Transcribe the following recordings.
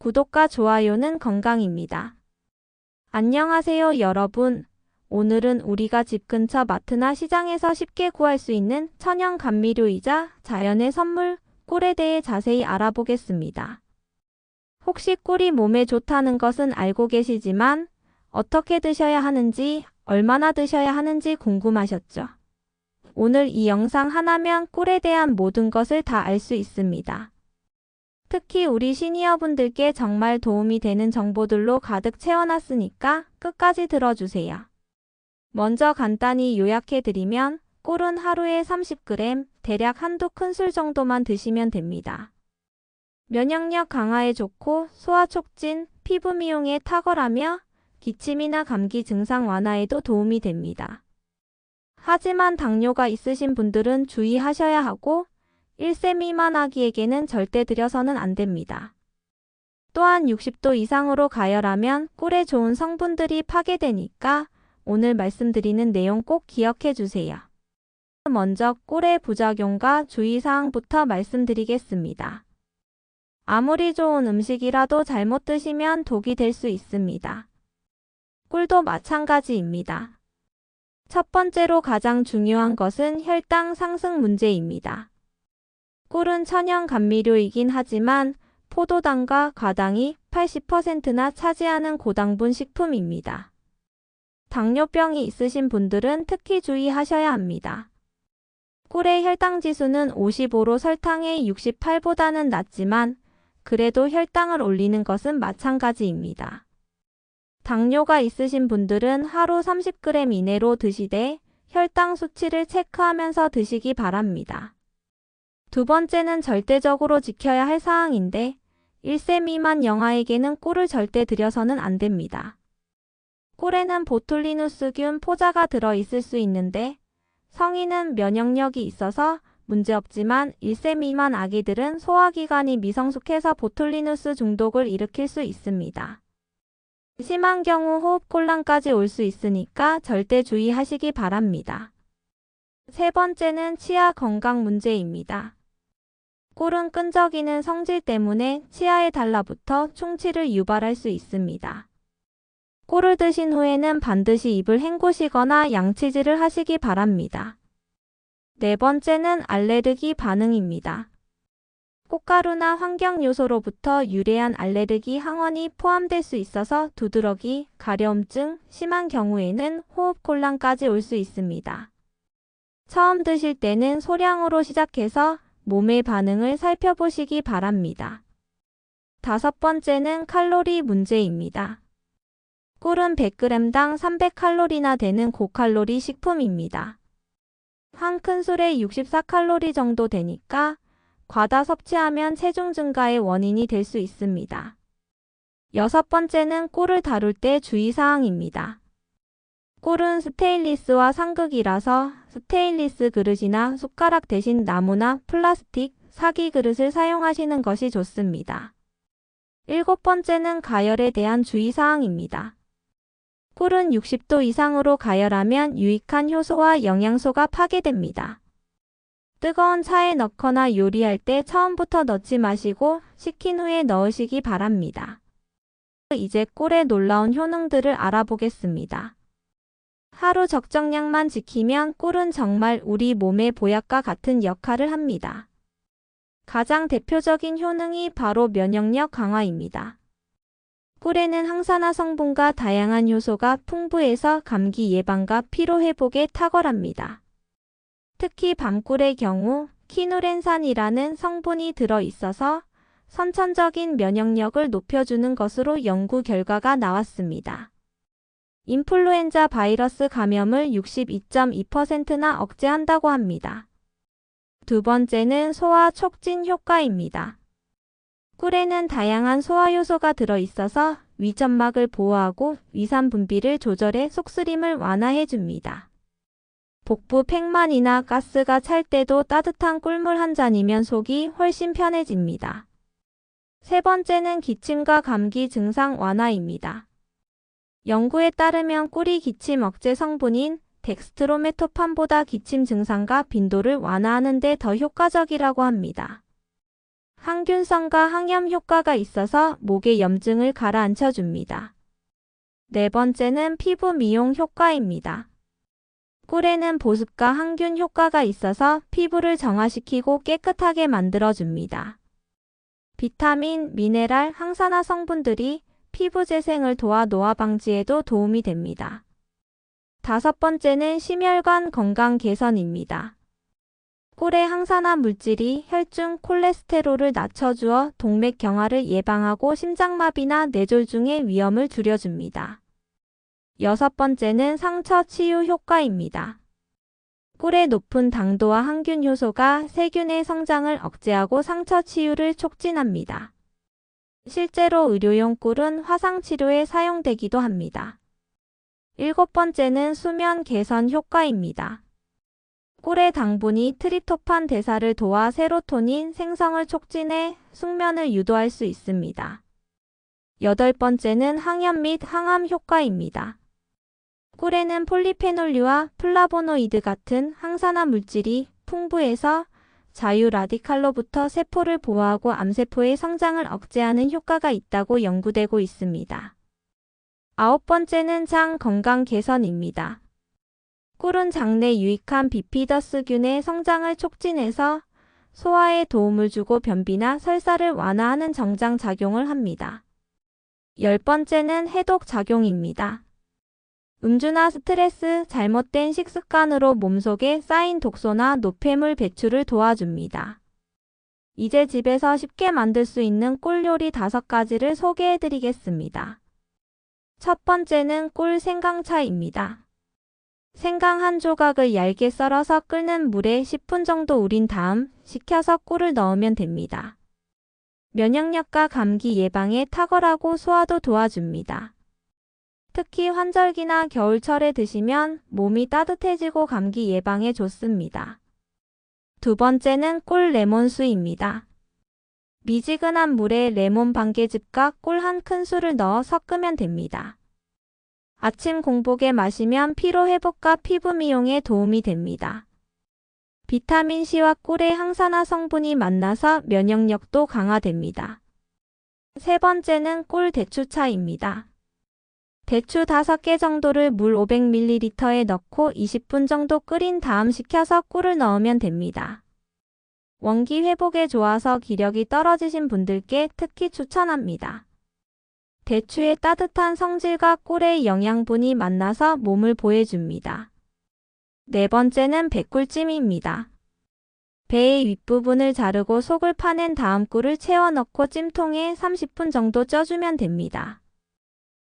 구독과 좋아요는 건강입니다. 안녕하세요 여러분. 오늘은 우리가 집 근처 마트나 시장에서 쉽게 구할 수 있는 천연 감미료이자 자연의 선물 꿀에 대해 자세히 알아보겠습니다. 혹시 꿀이 몸에 좋다는 것은 알고 계시지만 어떻게 드셔야 하는지, 얼마나 드셔야 하는지 궁금하셨죠? 오늘 이 영상 하나면 꿀에 대한 모든 것을 다 알 수 있습니다. 특히 우리 시니어분들께 정말 도움이 되는 정보들로 가득 채워놨으니까 끝까지 들어주세요. 먼저 간단히 요약해드리면 꿀은 하루에 30g, 대략 한두 큰술 정도만 드시면 됩니다. 면역력 강화에 좋고 소화 촉진, 피부 미용에 탁월하며 기침이나 감기 증상 완화에도 도움이 됩니다. 하지만 당뇨가 있으신 분들은 주의하셔야 하고 1세 미만 아기에게는 절대 드려서는 안 됩니다. 또한 60도 이상으로 가열하면 꿀에 좋은 성분들이 파괴되니까 오늘 말씀드리는 내용 꼭 기억해 주세요. 먼저 꿀의 부작용과 주의사항부터 말씀드리겠습니다. 아무리 좋은 음식이라도 잘못 드시면 독이 될 수 있습니다. 꿀도 마찬가지입니다. 첫 번째로 가장 중요한 것은 혈당 상승 문제입니다. 꿀은 천연 감미료이긴 하지만 포도당과 과당이 80%나 차지하는 고당분 식품입니다. 당뇨병이 있으신 분들은 특히 주의하셔야 합니다. 꿀의 혈당 지수는 55로 설탕의 68보다는 낮지만 그래도 혈당을 올리는 것은 마찬가지입니다. 당뇨가 있으신 분들은 하루 30g 이내로 드시되 혈당 수치를 체크하면서 드시기 바랍니다. 두 번째는 절대적으로 지켜야 할 사항인데 1세 미만 영아에게는 꿀을 절대 드려서는 안 됩니다. 꿀에는 보툴리누스균 포자가 들어있을 수 있는데 성인은 면역력이 있어서 문제없지만 1세 미만 아기들은 소화기관이 미성숙해서 보툴리누스 중독을 일으킬 수 있습니다. 심한 경우 호흡곤란까지 올 수 있으니까 절대 주의하시기 바랍니다. 세 번째는 치아 건강 문제입니다. 꿀은 끈적이는 성질 때문에 치아에 달라붙어 충치를 유발할 수 있습니다. 꿀을 드신 후에는 반드시 입을 헹구시거나 양치질을 하시기 바랍니다. 네 번째는 알레르기 반응입니다. 꽃가루나 환경 요소로부터 유래한 알레르기 항원이 포함될 수 있어서 두드러기, 가려움증, 심한 경우에는 호흡곤란까지 올 수 있습니다. 처음 드실 때는 소량으로 시작해서 몸의 반응을 살펴보시기 바랍니다. 다섯 번째는 칼로리 문제입니다. 꿀은 100g당 300칼로리나 되는 고칼로리 식품입니다. 한 큰술에 64칼로리 정도 되니까 과다 섭취하면 체중 증가의 원인이 될 수 있습니다. 여섯 번째는 꿀을 다룰 때 주의사항입니다. 꿀은 스테인리스와 상극이라서 스테인리스 그릇이나 숟가락 대신 나무나 플라스틱, 사기 그릇을 사용하시는 것이 좋습니다. 일곱 번째는 가열에 대한 주의사항입니다. 꿀은 60도 이상으로 가열하면 유익한 효소와 영양소가 파괴됩니다. 뜨거운 차에 넣거나 요리할 때 처음부터 넣지 마시고 식힌 후에 넣으시기 바랍니다. 이제 꿀의 놀라운 효능들을 알아보겠습니다. 하루 적정량만 지키면 꿀은 정말 우리 몸의 보약과 같은 역할을 합니다. 가장 대표적인 효능이 바로 면역력 강화입니다. 꿀에는 항산화 성분과 다양한 효소가 풍부해서 감기 예방과 피로 회복에 탁월합니다. 특히 밤꿀의 경우 키누렌산이라는 성분이 들어있어서 선천적인 면역력을 높여주는 것으로 연구 결과가 나왔습니다. 인플루엔자 바이러스 감염을 62.2%나 억제한다고 합니다. 두 번째는 소화 촉진 효과입니다. 꿀에는 다양한 소화 요소가 들어있어서 위점막을 보호하고 위산 분비를 조절해 속쓰림을 완화해 줍니다. 복부 팽만이나 가스가 찰 때도 따뜻한 꿀물 한 잔이면 속이 훨씬 편해집니다. 세 번째는 기침과 감기 증상 완화입니다. 연구에 따르면 꿀이 기침 억제 성분인 덱스트로메토판보다 기침 증상과 빈도를 완화하는 데 더 효과적이라고 합니다. 항균성과 항염 효과가 있어서 목의 염증을 가라앉혀 줍니다. 네 번째는 피부 미용 효과입니다. 꿀에는 보습과 항균 효과가 있어서 피부를 정화시키고 깨끗하게 만들어줍니다. 비타민, 미네랄, 항산화 성분들이 피부 재생을 도와 노화 방지에도 도움이 됩니다. 다섯 번째는 심혈관 건강 개선입니다. 꿀의 항산화 물질이 혈중 콜레스테롤을 낮춰주어 동맥 경화를 예방하고 심장마비나 뇌졸중의 위험을 줄여줍니다. 여섯 번째는 상처 치유 효과입니다. 꿀의 높은 당도와 항균 효소가 세균의 성장을 억제하고 상처 치유를 촉진합니다. 실제로 의료용 꿀은 화상 치료에 사용되기도 합니다. 일곱 번째는 수면 개선 효과입니다. 꿀의 당분이 트립토판 대사를 도와 세로토닌 생성을 촉진해 숙면을 유도할 수 있습니다. 여덟 번째는 항염 및 항암 효과입니다. 꿀에는 폴리페놀류와 플라보노이드 같은 항산화 물질이 풍부해서 자유 라디칼로부터 세포를 보호하고 암세포의 성장을 억제하는 효과가 있다고 연구되고 있습니다. 아홉 번째는 장 건강 개선입니다. 꿀은 장내 유익한 비피더스균의 성장을 촉진해서 소화에 도움을 주고 변비나 설사를 완화하는 정장 작용을 합니다. 열 번째는 해독 작용입니다. 음주나 스트레스, 잘못된 식습관으로 몸속에 쌓인 독소나 노폐물 배출을 도와줍니다. 이제 집에서 쉽게 만들 수 있는 꿀 요리 5가지를 소개해 드리겠습니다. 첫 번째는 꿀 생강차입니다. 생강 한 조각을 얇게 썰어서 끓는 물에 10분 정도 우린 다음 식혀서 꿀을 넣으면 됩니다. 면역력과 감기 예방에 탁월하고 소화도 도와줍니다. 특히 환절기나 겨울철에 드시면 몸이 따뜻해지고 감기 예방에 좋습니다. 두 번째는 꿀 레몬수입니다. 미지근한 물에 레몬 반개즙과 꿀 한 큰술을 넣어 섞으면 됩니다. 아침 공복에 마시면 피로 회복과 피부 미용에 도움이 됩니다. 비타민C와 꿀의 항산화 성분이 만나서 면역력도 강화됩니다. 세 번째는 꿀 대추차입니다. 대추 5개 정도를 물 500ml에 넣고 20분 정도 끓인 다음 식혀서 꿀을 넣으면 됩니다. 원기 회복에 좋아서 기력이 떨어지신 분들께 특히 추천합니다. 대추의 따뜻한 성질과 꿀의 영양분이 만나서 몸을 보호해줍니다. 네 번째는 백꿀찜입니다. 배의 윗부분을 자르고 속을 파낸 다음 꿀을 채워 넣고 찜통에 30분 정도 쪄주면 됩니다.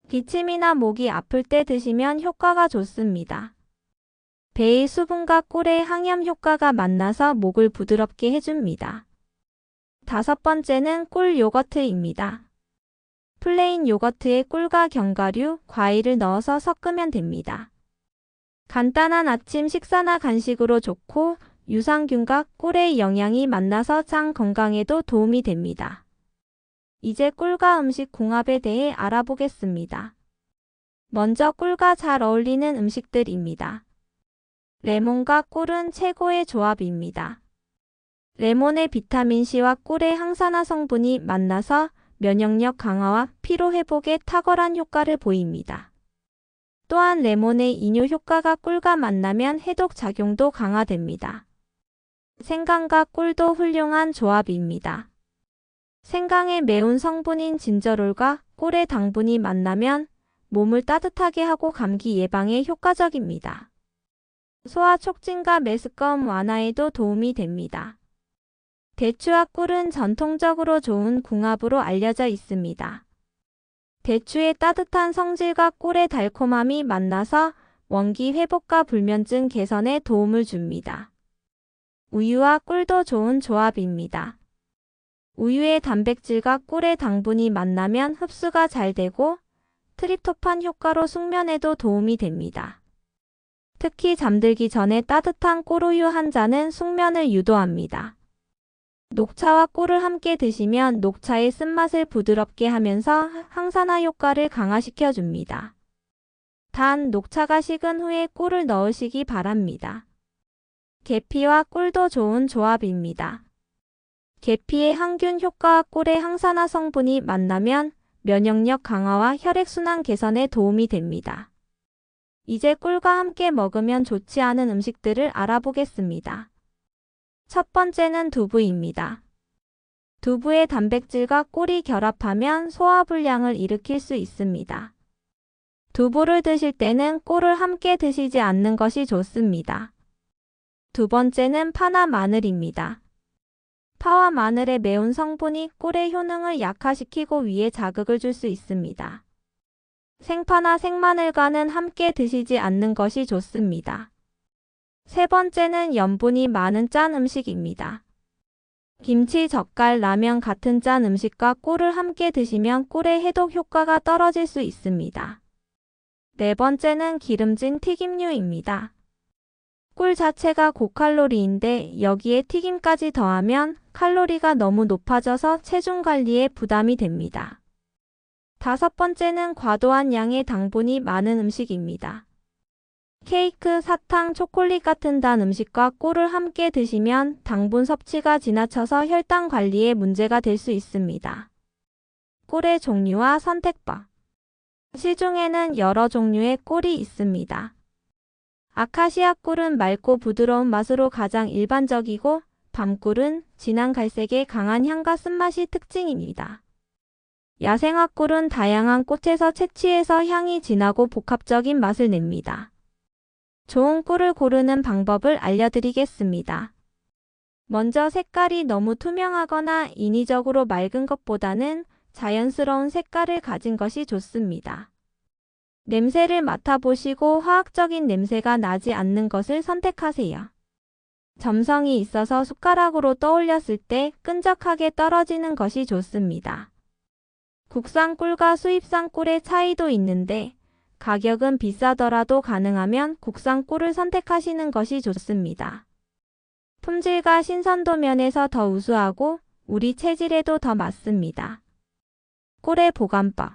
기침이나 목이 아플 때 드시면 효과가 좋습니다. 배의 수분과 꿀의 항염 효과가 만나서 목을 부드럽게 해줍니다. 다섯 번째는 꿀 요거트입니다. 플레인 요거트에 꿀과 견과류, 과일을 넣어서 섞으면 됩니다. 간단한 아침 식사나 간식으로 좋고 유산균과 꿀의 영양이 만나서 장 건강에도 도움이 됩니다. 이제 꿀과 음식 궁합에 대해 알아보겠습니다. 먼저 꿀과 잘 어울리는 음식들입니다. 레몬과 꿀은 최고의 조합입니다. 레몬의 비타민C와 꿀의 항산화 성분이 만나서 면역력 강화와 피로 회복에 탁월한 효과를 보입니다. 또한 레몬의 이뇨 효과가 꿀과 만나면 해독 작용도 강화됩니다. 생강과 꿀도 훌륭한 조합입니다. 생강의 매운 성분인 진저롤과 꿀의 당분이 만나면 몸을 따뜻하게 하고 감기 예방에 효과적입니다. 소화 촉진과 메스꺼움 완화에도 도움이 됩니다. 대추와 꿀은 전통적으로 좋은 궁합으로 알려져 있습니다. 대추의 따뜻한 성질과 꿀의 달콤함이 만나서 원기 회복과 불면증 개선에 도움을 줍니다. 우유와 꿀도 좋은 조합입니다. 우유의 단백질과 꿀의 당분이 만나면 흡수가 잘 되고 트립토판 효과로 숙면에도 도움이 됩니다. 특히 잠들기 전에 따뜻한 꿀우유 한 잔은 숙면을 유도합니다. 녹차와 꿀을 함께 드시면 녹차의 쓴맛을 부드럽게 하면서 항산화 효과를 강화시켜 줍니다. 단, 녹차가 식은 후에 꿀을 넣으시기 바랍니다. 계피와 꿀도 좋은 조합입니다. 계피의 항균 효과와 꿀의 항산화 성분이 만나면 면역력 강화와 혈액순환 개선에 도움이 됩니다. 이제 꿀과 함께 먹으면 좋지 않은 음식들을 알아보겠습니다. 첫 번째는 두부입니다. 두부의 단백질과 꿀이 결합하면 소화불량을 일으킬 수 있습니다. 두부를 드실 때는 꿀을 함께 드시지 않는 것이 좋습니다. 두 번째는 파나 마늘입니다. 파와 마늘의 매운 성분이 꿀의 효능을 약화시키고 위에 자극을 줄 수 있습니다. 생파나 생마늘과는 함께 드시지 않는 것이 좋습니다. 세 번째는 염분이 많은 짠 음식입니다. 김치, 젓갈, 라면 같은 짠 음식과 꿀을 함께 드시면 꿀의 해독 효과가 떨어질 수 있습니다. 네 번째는 기름진 튀김류입니다. 꿀 자체가 고칼로리인데 여기에 튀김까지 더하면 칼로리가 너무 높아져서 체중 관리에 부담이 됩니다. 다섯 번째는 과도한 양의 당분이 많은 음식입니다. 케이크, 사탕, 초콜릿 같은 단 음식과 꿀을 함께 드시면 당분 섭취가 지나쳐서 혈당 관리에 문제가 될 수 있습니다. 꿀의 종류와 선택법. 시중에는 여러 종류의 꿀이 있습니다. 아카시아 꿀은 맑고 부드러운 맛으로 가장 일반적이고 밤꿀은 진한 갈색의 강한 향과 쓴맛이 특징입니다. 야생화 꿀은 다양한 꽃에서 채취해서 향이 진하고 복합적인 맛을 냅니다. 좋은 꿀을 고르는 방법을 알려드리겠습니다. 먼저 색깔이 너무 투명하거나 인위적으로 맑은 것보다는 자연스러운 색깔을 가진 것이 좋습니다. 냄새를 맡아보시고 화학적인 냄새가 나지 않는 것을 선택하세요. 점성이 있어서 숟가락으로 떠올렸을 때 끈적하게 떨어지는 것이 좋습니다. 국산 꿀과 수입산 꿀의 차이도 있는데 가격은 비싸더라도 가능하면 국산 꿀을 선택하시는 것이 좋습니다. 품질과 신선도 면에서 더 우수하고 우리 체질에도 더 맞습니다. 꿀의 보관법.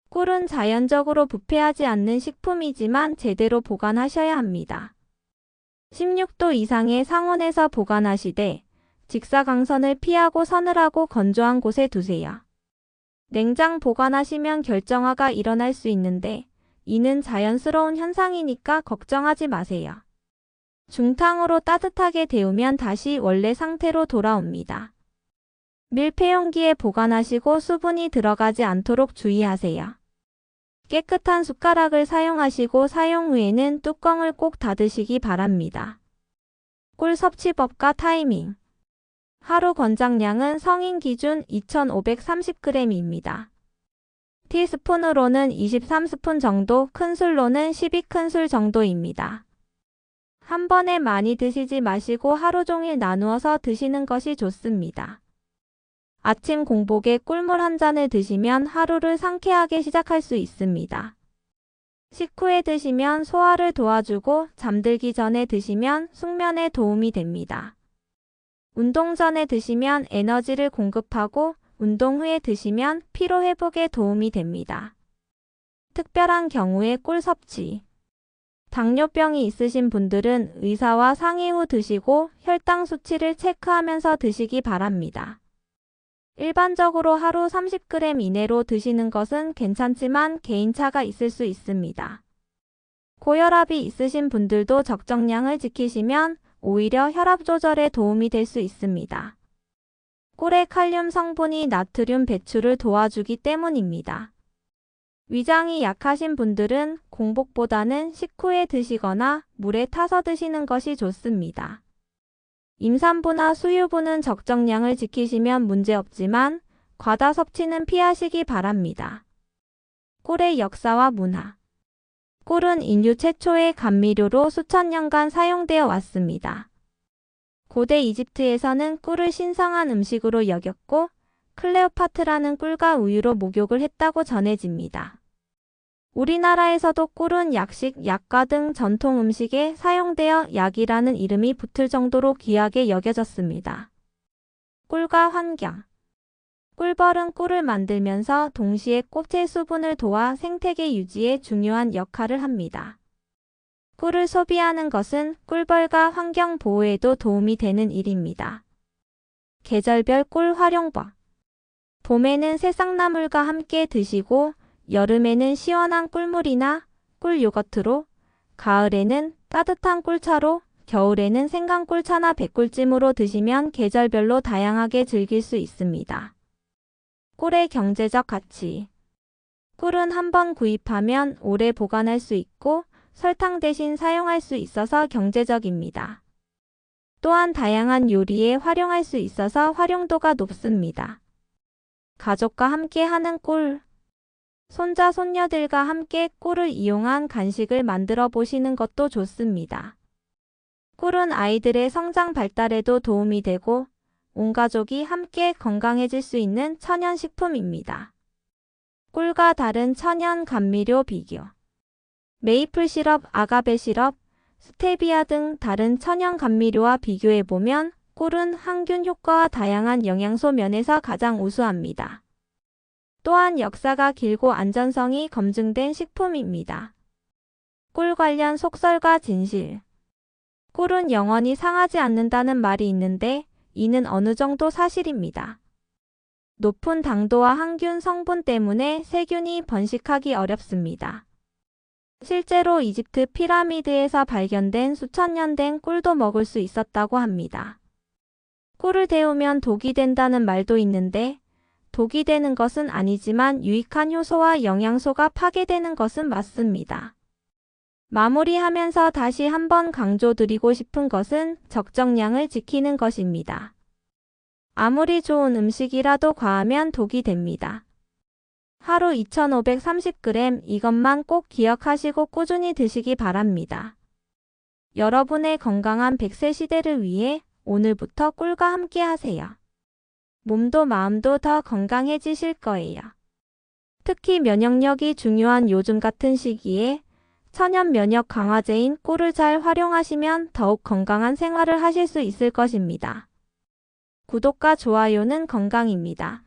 꿀은 자연적으로 부패하지 않는 식품이지만 제대로 보관하셔야 합니다. 16도 이상의 상온에서 보관하시되 직사광선을 피하고 서늘하고 건조한 곳에 두세요. 냉장 보관하시면 결정화가 일어날 수 있는데 이는 자연스러운 현상이니까 걱정하지 마세요. 중탕으로 따뜻하게 데우면 다시 원래 상태로 돌아옵니다. 밀폐용기에 보관하시고 수분이 들어가지 않도록 주의하세요. 깨끗한 숟가락을 사용하시고 사용 후에는 뚜껑을 꼭 닫으시기 바랍니다. 꿀 섭취법과 타이밍. 하루 권장량은 성인 기준 2530g입니다. 티스푼으로는 23스푼 정도, 큰술로는 12큰술 정도입니다. 한 번에 많이 드시지 마시고 하루 종일 나누어서 드시는 것이 좋습니다. 아침 공복에 꿀물 한 잔을 드시면 하루를 상쾌하게 시작할 수 있습니다. 식후에 드시면 소화를 도와주고 잠들기 전에 드시면 숙면에 도움이 됩니다. 운동 전에 드시면 에너지를 공급하고 운동 후에 드시면 피로 회복에 도움이 됩니다. 특별한 경우에 꿀 섭취. 당뇨병이 있으신 분들은 의사와 상의 후 드시고 혈당 수치를 체크하면서 드시기 바랍니다. 일반적으로 하루 30g 이내로 드시는 것은 괜찮지만 개인차가 있을 수 있습니다. 고혈압이 있으신 분들도 적정량을 지키시면 오히려 혈압 조절에 도움이 될 수 있습니다. 꿀의 칼륨 성분이 나트륨 배출을 도와주기 때문입니다. 위장이 약하신 분들은 공복보다는 식후에 드시거나 물에 타서 드시는 것이 좋습니다. 임산부나 수유부는 적정량을 지키시면 문제없지만 과다 섭취는 피하시기 바랍니다. 꿀의 역사와 문화. 꿀은 인류 최초의 감미료로 수천 년간 사용되어 왔습니다. 고대 이집트에서는 꿀을 신성한 음식으로 여겼고 클레오파트라는 꿀과 우유로 목욕을 했다고 전해집니다. 우리나라에서도 꿀은 약식, 약과 등 전통 음식에 사용되어 약이라는 이름이 붙을 정도로 귀하게 여겨졌습니다. 꿀과 환경. 꿀벌은 꿀을 만들면서 동시에 꽃의 수분을 도와 생태계 유지에 중요한 역할을 합니다. 꿀을 소비하는 것은 꿀벌과 환경 보호에도 도움이 되는 일입니다. 계절별 꿀 활용법. 봄에는 새싹나물과 함께 드시고 여름에는 시원한 꿀물이나 꿀 요거트로, 가을에는 따뜻한 꿀차로, 겨울에는 생강꿀차나 백꿀찜으로 드시면 계절별로 다양하게 즐길 수 있습니다. 꿀의 경제적 가치. 꿀은 한번 구입하면 오래 보관할 수 있고 설탕 대신 사용할 수 있어서 경제적입니다. 또한 다양한 요리에 활용할 수 있어서 활용도가 높습니다. 가족과 함께 하는 꿀. 손자, 손녀들과 함께 꿀을 이용한 간식을 만들어 보시는 것도 좋습니다. 꿀은 아이들의 성장 발달에도 도움이 되고 온 가족이 함께 건강해질 수 있는 천연식품입니다. 꿀과 다른 천연 감미료 비교. 메이플 시럽, 아가베 시럽, 스테비아 등 다른 천연 감미료와 비교해보면 꿀은 항균 효과와 다양한 영양소 면에서 가장 우수합니다. 또한 역사가 길고 안전성이 검증된 식품입니다. 꿀 관련 속설과 진실. 꿀은 영원히 상하지 않는다는 말이 있는데 이는 어느 정도 사실입니다. 높은 당도와 항균 성분 때문에 세균이 번식하기 어렵습니다. 실제로 이집트 피라미드에서 발견된 수천 년 된 꿀도 먹을 수 있었다고 합니다. 꿀을 데우면 독이 된다는 말도 있는데 독이 되는 것은 아니지만 유익한 효소와 영양소가 파괴되는 것은 맞습니다. 마무리하면서 다시 한번 강조드리고 싶은 것은 적정량을 지키는 것입니다. 아무리 좋은 음식이라도 과하면 독이 됩니다. 하루 2530g 이것만 꼭 기억하시고 꾸준히 드시기 바랍니다. 여러분의 건강한 100세 시대를 위해 오늘부터 꿀과 함께 하세요. 몸도 마음도 더 건강해지실 거예요. 특히 면역력이 중요한 요즘 같은 시기에 천연 면역 강화제인 꿀을 잘 활용하시면 더욱 건강한 생활을 하실 수 있을 것입니다. 구독과 좋아요는 건강입니다.